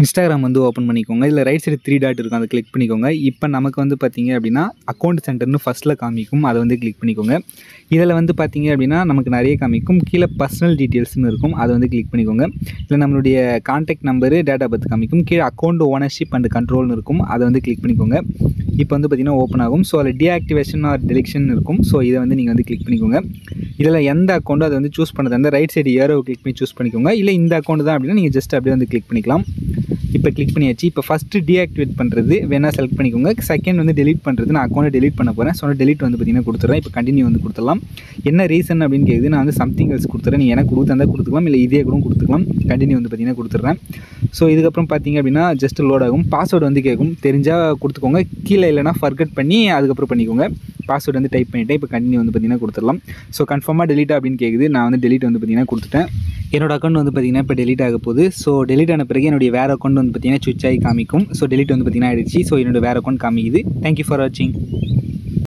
Instagram வந்து open பண்ணிக்கோங்க. இதில் ரைட் சைடு 3 டாட் இருக்கும், அதை கிளிக் பண்ணிக்கோங்க. இப்போ நமக்கு வந்து பார்த்தீங்க அப்படின்னா அக்கௌண்ட் சென்டர்னு ஃபஸ்ட்டில் காமிக்கும், அதை வந்து கிளிக் பண்ணிக்கோங்க. இதில் வந்து பார்த்தீங்க அப்படின்னா நமக்கு நிறைய காமிக்கும். கீழே பர்சனல் டீட்டெயில்ஸ்னு இருக்கும், அதை வந்து கிளிக் பண்ணிக்கோங்க. இல்லை நம்மளுடைய contact number, date of birth காமிக்கும். கீழே அக்கௌண்ட் ஓனர்ஷிப் அண்ட் கண்ட்ரோல்னு இருக்கும், அதை வந்து கிளிக் பண்ணிக்கோங்க. இப்போ வந்து பார்த்திங்கன்னா ஓப்பன் ஆகும். ஸோ அதில் டீஆக்டிவேஷன் ஆர் டெலிக்ஷன் இருக்கும். ஸோ இதை வந்து நீங்கள் வந்து கிளிக் பண்ணிக்கோங்க. இதில் எந்த அக்கௌண்ட்டோ அதை வந்து சூஸ் பண்ணது அந்த ரைட் சைடு ஏரோவை கிளிக் பண்ணி சூஸ் பண்ணிக்கோங்க. இல்லை இந்த அக்கௌண்ட் தான் அப்படின்னா நீங்கள் ஜஸ்ட் அப்படியே வந்து கிளிக் பண்ணிக்கலாம். இப்போ கிளிக் பண்ணியாச்சு. இப்போ ஃபஸ்ட்டு டீஆக்டிவேட் பண்ணுறது வேணால் செலக்ட் பண்ணிக்கோங்க. செகண்ட் வந்து டெலிட் பண்ணுறது, நான் அக்கௌண்ட்டை டெலிட் பண்ண போகிறேன். ஸோ டெலிட் வந்து பார்த்திங்கன்னா கொடுத்துட்றேன். இப்போ கண்டினியூ வந்து கொடுத்துடலாம். என்ன ரீசன் அப்படின்னு கேட்குது, நான் வந்து சம்திங் எல்ஸ் கொடுத்துறேன். நீங்கள் எனக்கு கொடுத்தா கொடுத்துக்கலாம், இல்லை இதே கூட கொடுத்துக்கலாம். கண்டினியூ வந்து பார்த்திங்கன்னா கொடுத்துட்றேன். ஸோ இதுக்கப்புறம் பார்த்திங்க அப்படின்னா ஜஸ்ட் லோட் ஆகும். பாஸ்வேர்டு வந்து கேட்கும், தெரிஞ்சால் கொடுத்துக்கோங்க. கீழே இல்லைனா ஃபர்கட் பண்ணி அதுக்கப்புறம் பண்ணிக்கோங்க. பாஸ்வேர்டு வந்து டைப் பண்ணிவிட்டேன். இப்போ கண்டினியூ வந்து பார்த்திங்கன்னா கொடுத்துடலாம். ஸோ கன்ஃபார்மாக டெலிட் அப்படின்னு கேட்குது. நான் வந்து டெலிட் வந்து பார்த்திங்கன்னா கொடுத்துட்டேன். என்னோட அக்கௌண்ட் வந்து பார்த்திங்கன்னா இப்போ டெலிட் ஆக போகுது. ஸோ டெலிட் ஆன பிறகு என்னுடைய வேறு அக்கௌண்ட் வந்து பார்த்திங்கன்னா சுவிட்ச் ஆகி காமிக்கும். ஸோ டெலிட் வந்து பார்த்திங்கன்னா ஆகிடுச்சு. ஸோ என்னோட வேறு அக்கௌண்ட் காமிக்குது. தேங்க்யூ ஃபார் வாட்சிங்.